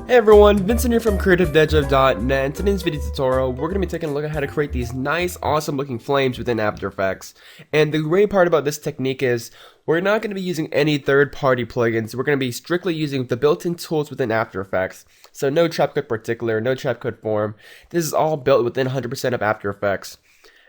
Hey everyone, Vincent here from CreativeDeadJuv.net. In today's video tutorial, we're going to be taking a look at how to create these nice, awesome looking flames within After Effects. And the great part about this technique is we're not going to be using any third-party plugins. We're going to be strictly using the built-in tools within After Effects. So no Trapcode Particular, no Trapcode Form. This is all built within 100% of After Effects.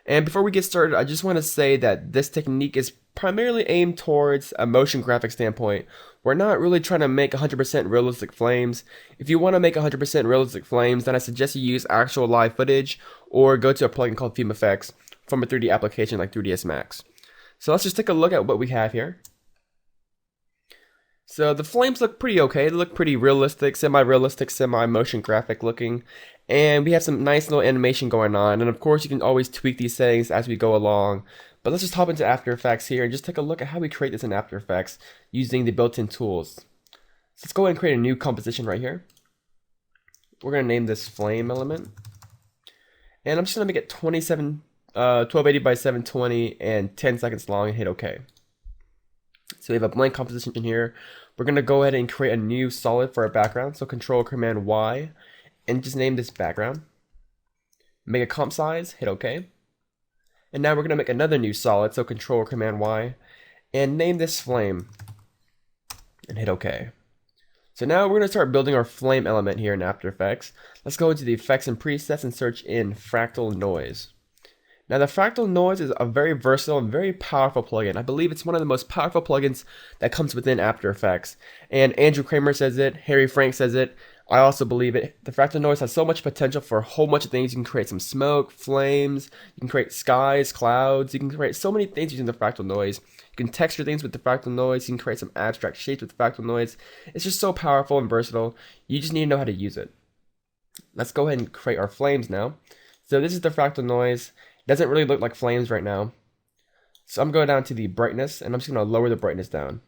And before we get started, I just want to say that this technique is primarily aimed towards a motion graphic standpoint. We're not really trying to make 100% realistic flames. If you want to make 100% realistic flames, then I suggest you use actual live footage or go to a plugin called Fume Effects from a 3D application like 3ds Max. So let's just take a look at what we have here. So the flames look pretty okay. They look pretty realistic, semi-realistic, semi-motion graphic looking. And we have some nice little animation going on. And of course, you can always tweak these settings as we go along. But let's just hop into After Effects here and just take a look at how we create this in After Effects using the built-in tools. So let's go ahead and create a new composition right here. We're going to name this flame element. And I'm just going to make it 1280 by 720 and 10 seconds long and hit OK. So we have a blank composition in here. We're going to go ahead and create a new solid for our background. So Control Command Y and just name this background. Make a comp size, hit OK. And now we're going to make another new solid. So Control Command Y and name this flame and hit OK. So now we're going to start building our flame element here in After Effects. Let's go into the effects and presets and search in Fractal Noise. Now the Fractal Noise is a very versatile and very powerful plugin. I believe it's one of the most powerful plugins that comes within After Effects. And Andrew Kramer says it, Harry Frank says it, I also believe it. The Fractal Noise has so much potential for a whole bunch of things. You can create some smoke, flames, you can create skies, clouds, you can create so many things using the Fractal Noise. You can texture things with the Fractal Noise, you can create some abstract shapes with the Fractal Noise. It's just so powerful and versatile. You just need to know how to use it. Let's go ahead and create our flames now. So this is the Fractal Noise. Doesn't really look like flames right now. So I'm going down to the brightness and I'm just going to lower the brightness down.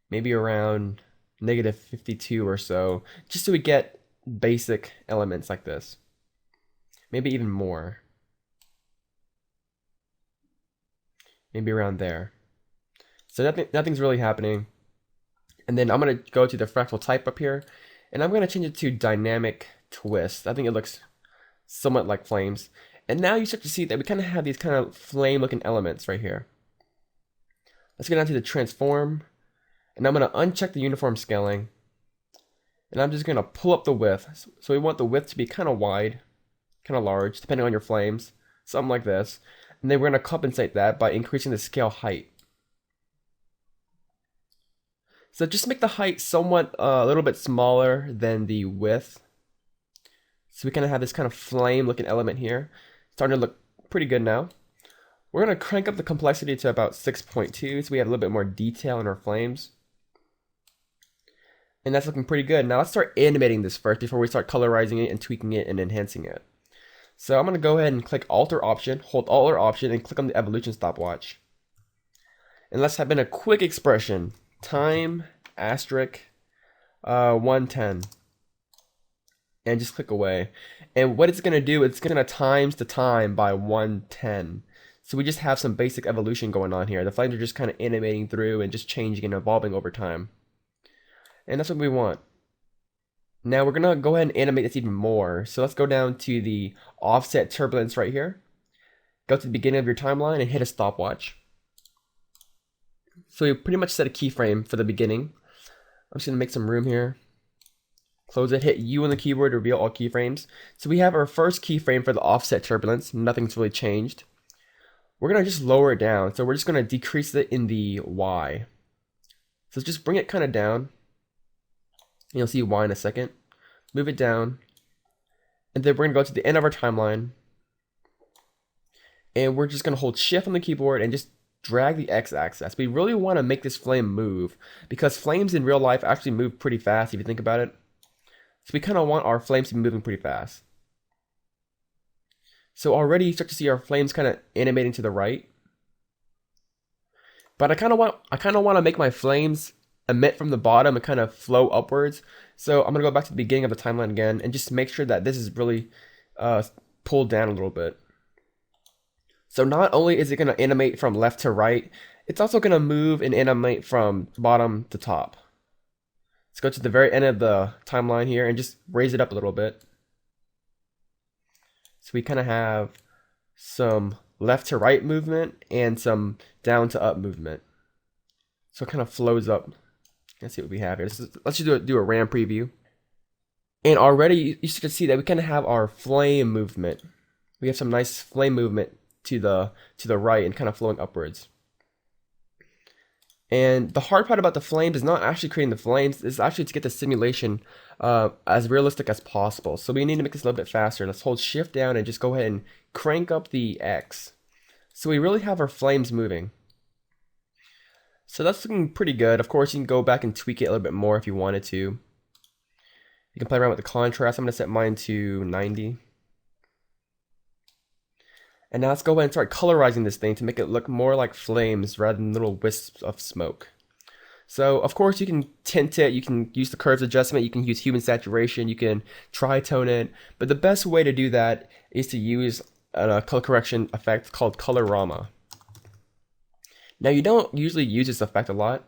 Maybe around -52 or so, just so we get basic elements like this. Maybe even more. Maybe around there. So nothing's really happening. And then I'm going to go to the fractal type up here and I'm going to change it to dynamic twist. I think it looks somewhat like flames. And now you start to see that we kind of have these kind of flame looking elements right here. Let's go down to the transform and I'm going to uncheck the uniform scaling and I'm just going to pull up the width. So we want the width to be kind of wide, kind of large, depending on your flames, something like this. And then we're going to compensate that by increasing the scale height. So just make the height somewhat a little bit smaller than the width. So we kind of have this kind of flame looking element here. Starting to look pretty good now. We're going to crank up the complexity to about 6.2 so we have a little bit more detail in our flames. And that's looking pretty good. Now let's start animating this first before we start colorizing it and tweaking it and enhancing it. So I'm going to go ahead and click Alt or Option, hold Alt or Option and click on the evolution stopwatch. And let's have in a quick expression. Time asterisk 110. And just click away. And what it's going to do, it's going to times the time by 110. So we just have some basic evolution going on here. The flames are just kind of animating through and just changing and evolving over time. And that's what we want. Now we're going to go ahead and animate this even more. So let's go down to the offset turbulence right here. Go to the beginning of your timeline and hit a stopwatch. So we pretty much set a keyframe for the beginning. I'm just going to make some room here. Close it, hit U on the keyboard to reveal all keyframes. So we have our first keyframe for the offset turbulence. Nothing's really changed. We're going to just lower it down. So we're just going to decrease it in the Y. So just bring it kind of down. You'll see Y in a second. Move it down. And then we're going to go to the end of our timeline. And we're just going to hold Shift on the keyboard and just drag the X-axis. We really want to make this flame move because flames in real life actually move pretty fast if you think about it. So we kind of want our flames to be moving pretty fast. So already you start to see our flames kind of animating to the right. But I kind of want to make my flames emit from the bottom and kind of flow upwards. So I'm going to go back to the beginning of the timeline again and just make sure that this is really pulled down a little bit. So not only is it going to animate from left to right, it's also going to move and animate from bottom to top. Let's go to the very end of the timeline here and just raise it up a little bit. So we kind of have some left to right movement and some down to up movement. So it kind of flows up. Let's see what we have here. Let's just do a RAM preview. And already you should see that we kind of have our flame movement. We have some nice flame movement to the right and kind of flowing upwards. And the hard part about the flames is not actually creating the flames, it's actually to get the simulation as realistic as possible. So we need to make this a little bit faster. Let's hold shift down and just go ahead and crank up the X. So we really have our flames moving. So that's looking pretty good. Of course, you can go back and tweak it a little bit more if you wanted to. You can play around with the contrast. I'm going to set mine to 90. And now let's go ahead and start colorizing this thing to make it look more like flames rather than little wisps of smoke. So of course you can tint it, you can use the curves adjustment, you can use hue and saturation, you can tritone it, but the best way to do that is to use a color correction effect called Colorama. Now you don't usually use this effect a lot,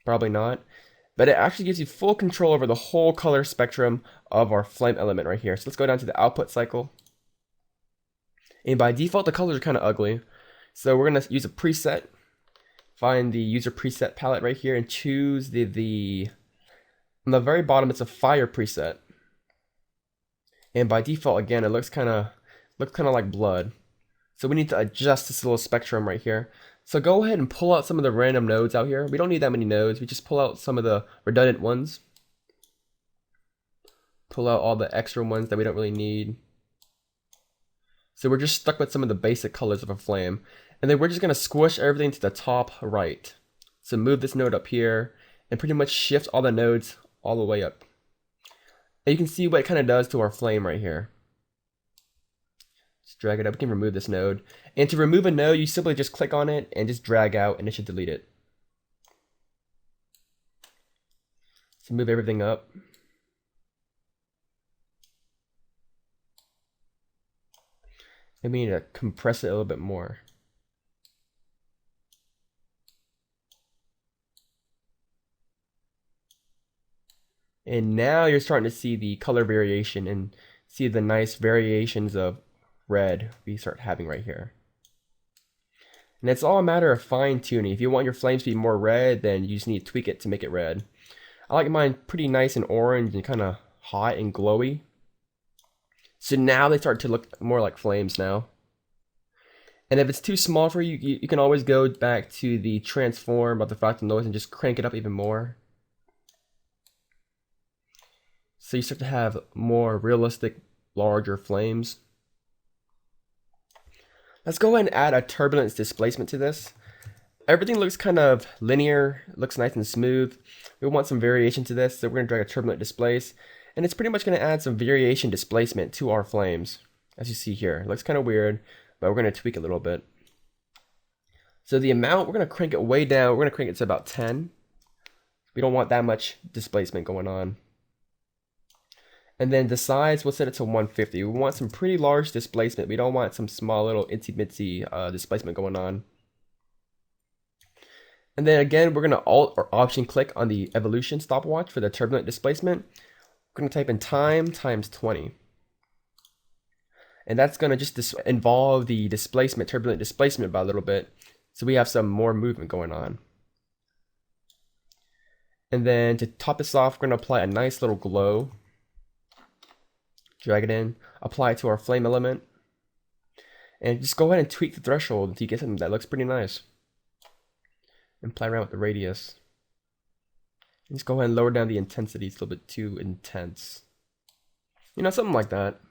probably not, but it actually gives you full control over the whole color spectrum of our flame element right here. So let's go down to the output cycle. And by default, the colors are kind of ugly. So we're going to use a preset. Find the user preset palette right here and choose on the very bottom, it's a fire preset. And by default, again, it looks kind of like blood. So we need to adjust this little spectrum right here. So go ahead and pull out some of the random nodes out here. We don't need that many nodes. We just pull out some of the redundant ones. Pull out all the extra ones that we don't really need. So we're just stuck with some of the basic colors of a flame. And then we're just going to squish everything to the top right. So move this node up here and pretty much shift all the nodes all the way up. And you can see what it kind of does to our flame right here. Just drag it up. We can remove this node. And to remove a node, you simply just click on it and just drag out and it should delete it. So move everything up. And we need to compress it a little bit more. And now you're starting to see the color variation and see the nice variations of red we start having right here. And it's all a matter of fine tuning. If you want your flames to be more red, then you just need to tweak it to make it red. I like mine pretty nice and orange and kind of hot and glowy. So now they start to look more like flames now. And if it's too small for you, you can always go back to the transform of the fractal noise and just crank it up even more. So you start to have more realistic, larger flames. Let's go ahead and add a turbulence displacement to this. Everything looks kind of linear, looks nice and smooth. We want some variation to this, so we're going to drag a turbulent displace. And it's pretty much going to add some variation displacement to our flames, as you see here. It looks kind of weird, but we're going to tweak it a little bit. So the amount, we're going to crank it way down. We're going to crank it to about 10. We don't want that much displacement going on. And then the size, we'll set it to 150. We want some pretty large displacement. We don't want some small little itsy bitsy displacement going on. And then again, we're going to Alt or Option click on the evolution stopwatch for the turbulent displacement. We're going to type in time times 20. And that's going to just involve the displacement, turbulent displacement by a little bit. So we have some more movement going on. And then to top this off, we're going to apply a nice little glow. Drag it in, apply it to our flame element. And just go ahead and tweak the threshold until you get something that looks pretty nice. And play around with the radius. And just go ahead and lower down the intensity. It's a little bit too intense. You know, something like that.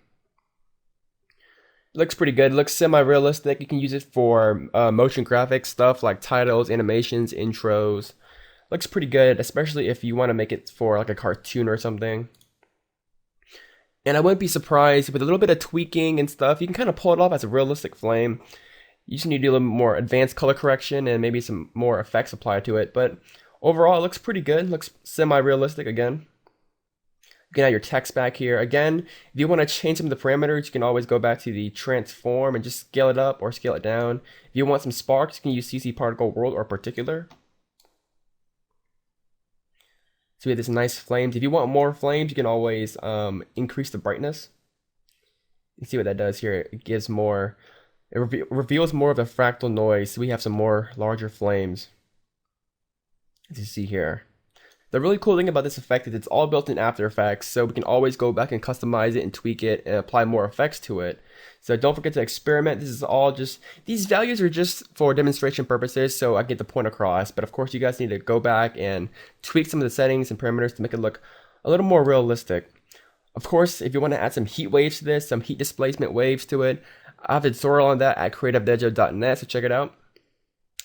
It looks pretty good. It looks semi-realistic. You can use it for motion graphics stuff like titles, animations, intros. Looks pretty good, especially if you want to make it for like a cartoon or something. And I wouldn't be surprised with a little bit of tweaking and stuff, you can kind of pull it off as a realistic flame. You just need to do a little more advanced color correction and maybe some more effects applied to it. But overall, it looks pretty good. It looks semi-realistic again. You can add your text back here. Again, if you want to change some of the parameters, you can always go back to the transform and just scale it up or scale it down. If you want some sparks, you can use CC particle world or particular. So So we have this nice flames. If you want more flames, you can always increase the brightness. You see what that does here. It gives more, it reveals more of the fractal noise. So we have some more larger flames, as you see here. The really cool thing about this effect is it's all built in After Effects, so we can always go back and customize it and tweak it and apply more effects to it. So don't forget to experiment. This is all just, these values are just for demonstration purposes, so I get the point across. But of course, you guys need to go back and tweak some of the settings and parameters to make it look a little more realistic. Of course, if you want to add some heat waves to this, some heat displacement waves to it, I have a tutorial on that at creativedojo.net, so check it out.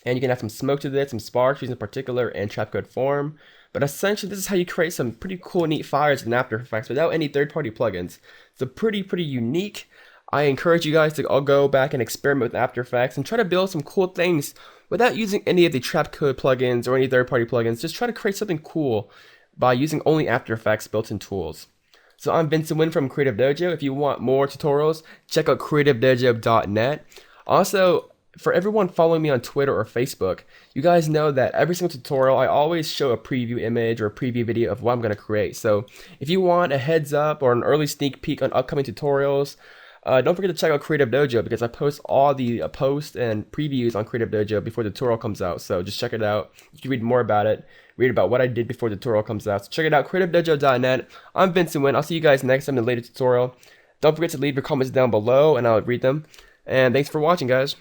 And you can add some smoke to this, some sparks using particular and trapcode form. But essentially, this is how you create some pretty cool, neat fires in After Effects without any third-party plugins. So pretty unique. I encourage you guys to all go back and experiment with After Effects and try to build some cool things without using any of the trapcode plugins or any third-party plugins. Just try to create something cool by using only After Effects built-in tools. So I'm Vincent Nguyen from Creative Dojo. If you want more tutorials, check out creativedojo.net. Also, for everyone following me on Twitter or Facebook, you guys know that every single tutorial, I always show a preview image or a preview video of what I'm going to create. So if you want a heads up or an early sneak peek on upcoming tutorials, don't forget to check out Creative Dojo because I post all the posts and previews on Creative Dojo before the tutorial comes out. So just check it out. You can read more about it, read about what I did before the tutorial comes out. So check it out, creativedojo.net. I'm Vincent Nguyen. I'll see you guys next time in the later tutorial. Don't forget to leave your comments down below and I'll read them. And thanks for watching, guys.